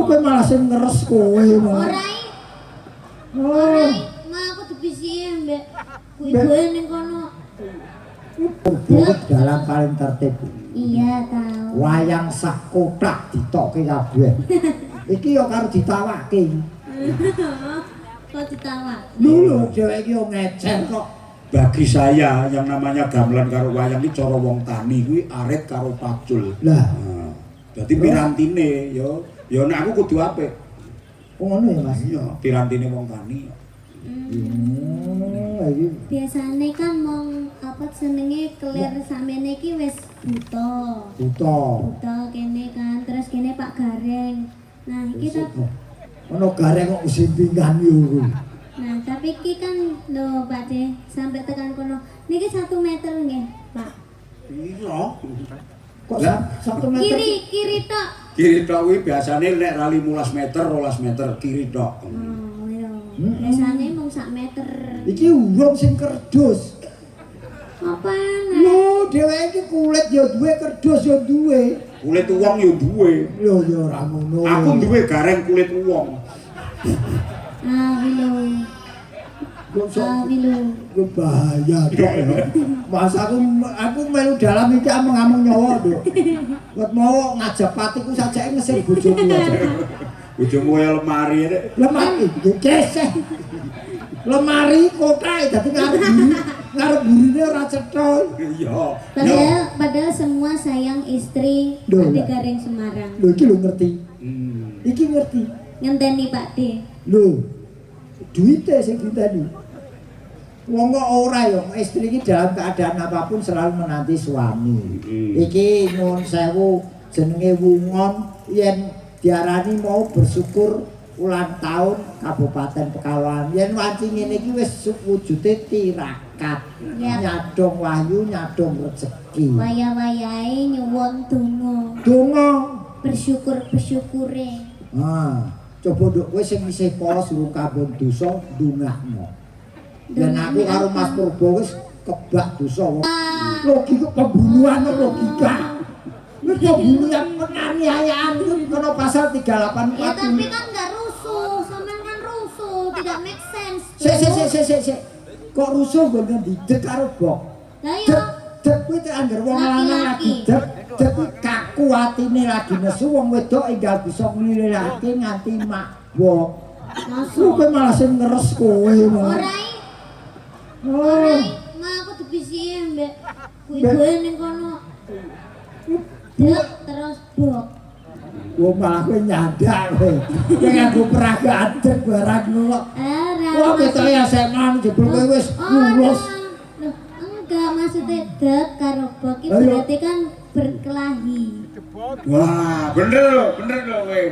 kowe malah sing ngeres kowe malah. Ora mah aku dibisiki mbek kuwi ning kono. Bukit dalam paling tertib. Iya tahu. Wayang sak kotak ditokke kabeh. Iki yo karo ditawake. Kok ditawa? Lho, dheweke iki yo ngecer kok. Bagi saya yang namanya gamelan karo wayang iki cara wong tani kuwi arit karo pacul. Lah, Dadi pirantine yo nek aku kudu apik. ngono ya Mas. Iya, pirantine wong tani. Iki Biasane kan mong apa senenge kelir samene iki wis buta. Buta kene kan, terus kene Pak Gareng. Nah, iki ono gareng kok usin pinggan yo. Nah, tapi iki kan lho Pak De, sampai tekan kono. Niki 1 meter nggih, Pak. Iya. Kok 1 meter? Kiri tok. Kiri tok kuwi biasane nek ra 15 meter, 12 meter kiri tok. Oh, iya. Biasane mung 1 meter. Iki urung sing kerdus. Apa Lho, dheweke iki kulit ya duwe, kerdus ya duwe. Kulit uwong yo duwe. Lho ya ora ngono. Aku duwe gareng kulit uwong. Kok bahaya tok ya. Mas aku melu dalam iki amung-amung nyawa lho. Wet mau ngajak patiku sajake ngesir bojoku aja. Bojomu kaya lemari rek. Lemari geseh. Lemari kotae dadi ngarep burine ora cetha. Iya. Padahal semua sayang istri Duh, Ade lah. Gareng Semarang. Lho iki lho ngerti. Hmm. Iki ngerti. Ngenteni Pak D. Lho. Duite sing ditani. Wong kok ora ya, istri iki dalam keadaan apapun selalu menanti suami. Iki nyuwun sewu jenenge wungon yen diarani mau bersyukur ulang tahun Kabupaten Pekalongan. Yen wanci ngene iki wis wujude tirakat. Ya. Nyadong wahyu, nyadong rezeki. Waya-wayahe nyuwun Donga. bersyukure. Coba nduk kowe sing isih polos durung kabeh dosa ndongakno. Dan aku karo Mas Purbo wis kebak dosa. Logika pembunuhan logika. Wis pembunuhan penganiayaan itu kena pasal 384. Ya tapi kan enggak rusuh, sampean kan rusuh, tidak make sense. Sik. Kok rusuh nggon ngendi dek karo bok. Lah iya. Dek kuwi teh anggar wong lanang lagi dek kaku atine lagi nesu wong wedok enggal bisa nglilirake nganti mabok. Masuk. Kowe malah sing ngeres kowe malah. Ora mah aku dibisiki mbek kuwi ning kono. Dek terus bok. Wong malah kowe nyandak kowe. Kowe nganggo peragaan dek barang ngono. Wah, ketok ya seman jebul kowe wis lulus. Loh, enggak maksudnya dek karo bok iki berarti kan berkelahi. Wah, bener lho kowe.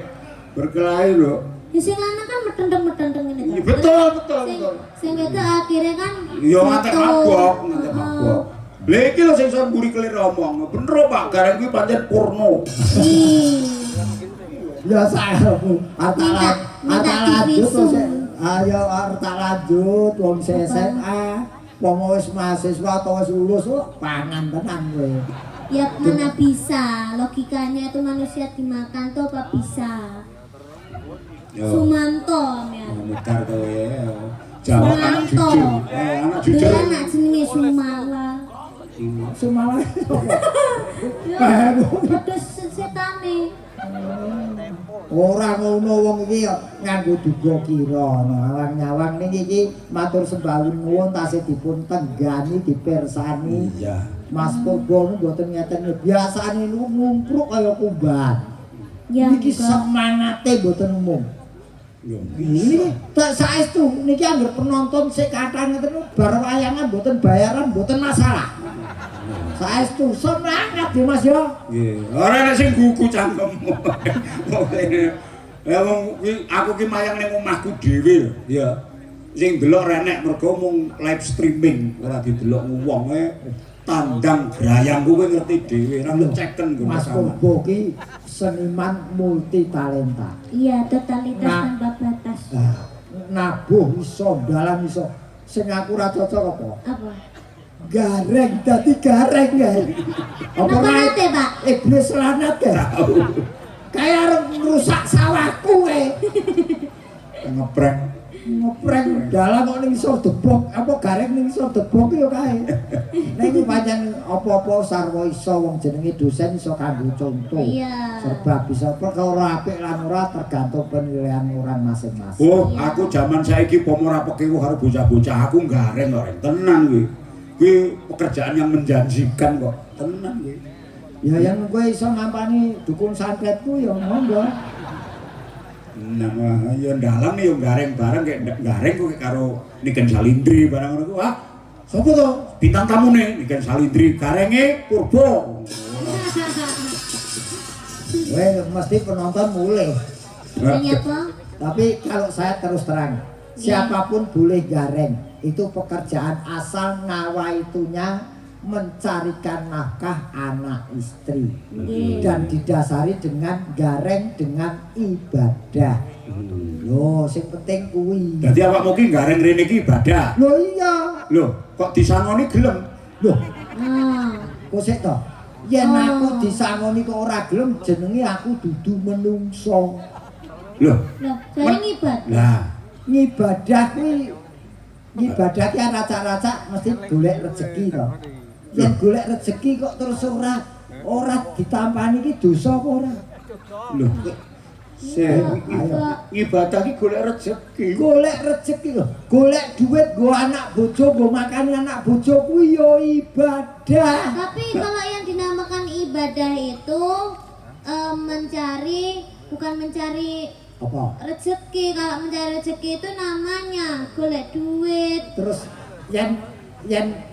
Berkelahi lho. Ya sing lanang kan metenteng ngene Iya, betul. Sing wedok akhirnya kan Iya ngantek mabok. Oh. Lha iki lho sing son mburi kelir omong. Bener Pak, gareng kuwi pancen porno. Ya saemu. Arta lanjut terus. Ayo arta lanjut wong SMA. Wong wis mahasiswa atau wis lulus pangan tenan kowe. Ya mana bisa, logikanya itu manusia dimakan tuh apa bisa? Sumanto ya. Mutar kowe. Jawab anak jujur. Anak jujur. Dia anak jenenge Sumala. Sumala. Ya, pedes setane. Ora ngono wong iki nganggo duga kira nyawang-nyawang niki iki matur sembahun nuwun tasih dipun tenggani dipersani. Iya. Mas Purbo mboten ngeten biasane ngumpruk kaya kumban. Ya, Niki semangate mboten umum. Yo Ini tak saestu niki anggere penonton sik kathah ngeten bar wayangan mboten bayaran mboten masalah. Saestu semangat ya Mas yo. Nggih. Ora nek sing gugu cangkemmu. Ya wong aku ki mayang ning omahku dhewe ya. Sing delok renek mergo mung live streaming ora didelok wong tandang grayang kowe ngerti dhewe ra ngeceken Mas Purbo ki seniman multi talenta. Iya, totalitas tanpa batas. Nabuh iso dalan iso. Sing aku ora cocok apa? Apa? Gareng dadi gareng ya. Apa Kenapa nate, Pak? Iblis lanat ya. Kayak arep ngrusak sawahku kowe. Ngeprank dalam kok ning isor debok, apa gareng ning isor debok ya kae. Nek iki pancen apa-apa sarwa iso wong jenenge dosen iso kanggo contoh. Iya. Serba bisa perkara apik lan ora tergantung penilaian orang masing-masing. Oh, aku zaman saiki pomo ora pekewu karo bocah-bocah aku gareng kok. Tenang kuwi. Kuwi pekerjaan yang menjanjikan kok. Tenang kuwi. Ya yang kowe iso ngampani dukun santetku ya monggo. Nah, ya dalam nih yang gareng bareng kayak gareng kok karo Niken Salindri barang ngono ku. Ah, sapa to? Bintang tamu nih Niken Salindri, garenge Purbo. Kowe mesti penonton mulai. Ternyata Tapi kalau saya terus terang, siapapun boleh gareng. Itu pekerjaan asal nawaitunya mencarikan nafkah anak istri dan didasari dengan gareng dengan ibadah. Loh, sing penting kuwi. Dadi awak mungkin gareng rene iki ibadah. Loh iya. Loh, kok disangoni gelem? Loh, ah, kok sik to? Yen aku disangoni kok ora gelem jenenge aku dudu menungso. Loh, loh, saya ngibat. lah Ngibadah kuwi ngibadah ki racak-racak mesti golek rezeki to. Yen golek rezeki kok terus ora ditampani iki dosa apa ora? loh. Ibadah ki golek rezeki. Golek rezeki lho. Golek duit nggo anak bojo, nggo makani anak bojo kuwi ya ibadah. Tapi kalau yang dinamakan ibadah itu bukan mencari Apa? rezeki. Kalau mencari rezeki itu namanya golek duit. Terus yen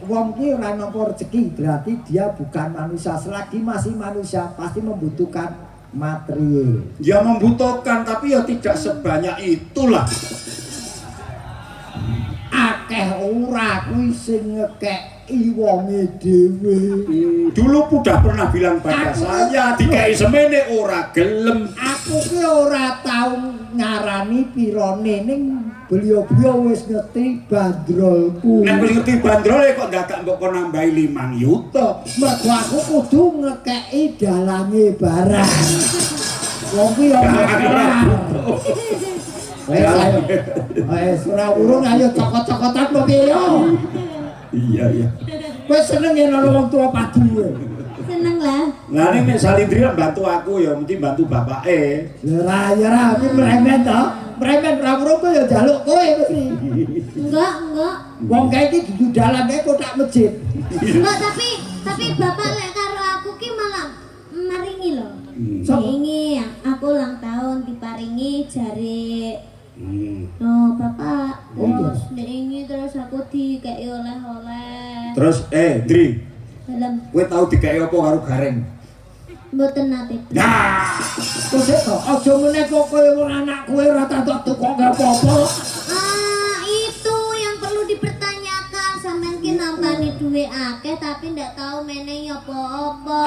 wong ki ora nampa rezeki berarti dia bukan manusia. Selagi masih manusia pasti membutuhkan material. Ya membutuhkan tapi ya tidak sebanyak itulah. Akeh ora kuwi sing ngekeki wonge dhewe. Dulu udah pernah bilang pada saya dikai semene ora gelem. Aku ki ora tau ngarani pirane ning beliau-beliau wis ngerti bandrolku. Nek wis ngerti bandrole kok dadak mbok kon nambahi 5 yuta. Mergo aku kudu ngekeki dalange barang. Wong ki ya wes ora urung ayo cokot-cokotan kok piye yo. Iya. Kowe seneng yen ana wong tuwa padu kowe. Seneng lah. Lah nek Salindri bantu aku ya mesti bantu bapake. Ya ora aku mremen to. Mremen ora urung kowe ya njaluk kowe mesti. Enggak. Wong kae iki dudu dalan kae kotak masjid. Enggak, tapi bapak lek karo aku ki malah maringi loh. Diingi aku ulang tahun diparingi jari. No, bapak. Terus diingi terus aku dikei oleh-oleh. Terus Dri, Dalam kowe tau dikai apa karo gareng? mboten nate. Nah, Kok sik to, aja meneh kok kowe ora anak kowe ora tak tukok apa-apa. Itu yang perlu dipertanyakan. Sampeyan ki nampani duwe akeh tapi ndak tahu menehi apa-apa.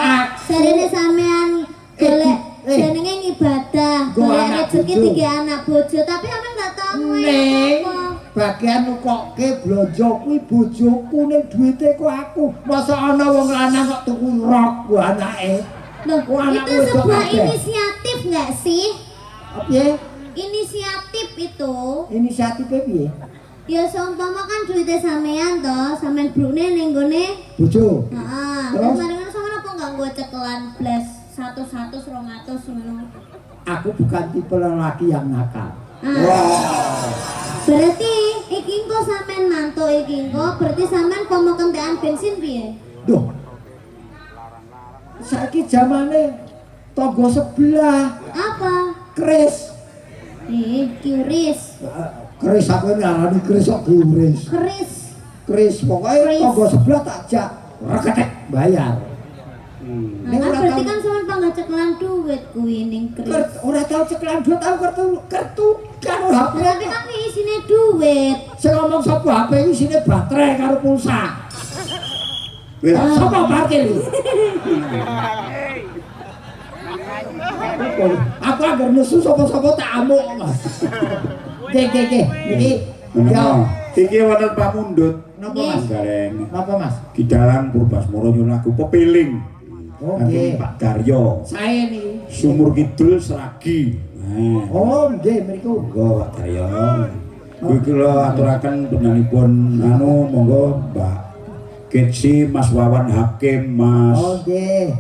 Jarene sampean golek jenenge ibadah, golek rezeki tiga anak bojo tapi sampean ndak tahu menehi apa. Bagian nukokke blonjo kuwi bojoku ning duwite kok aku. Masa ana wong lanang kok tuku rok ku anake. Loh, itu sebuah inisiatif nggak sih? Piye? Inisiatif itu. Inisiatif piye? Ya seumpama kan duitnya sampean toh, sampean brune ning gone Bojo. heeh. Terus mari ngono sampean apa enggak nggo cekelan blas 100 200 ngono. Aku bukan tipe lelaki yang nakal. Berarti iki engko sampean mantuk iki engko berarti sampean pomo kentekan bensin piye? Duh. Saiki zamane tangga sebelah Apa? keris. Kiris. Keris aku ngarani keris kok diuris. Keris. Keris pokoknya tangga sebelah tak jak reketek bayar. Nah, kan berarti kan sampean panggah cekelan duit kuwi ning keris. Ora tau cekelan duit tau kartu karo HP. Tapi kan isine duit. Sing ngomong sapa HP isine baterai karo pulsa. Sapa parkir iki? Aku agar nesu sapa-sapa tak amuk, Mas. Iki. Iki yo. Iki wonten pamundhut. Napa Mas? Gareng. Napa Mas? Ki dalang Purbasmara nyuwun lagu pepiling. Oke. Pak Daryo. Saya nih. Sumur Kidul Seragi. Nah. Oh, nggih mriku. Monggo Pak Daryo. Kuwi kula aturaken panjenenganipun monggo Mbak Ketsi, Mas Wawan Hakim, Mas Oh, nggih.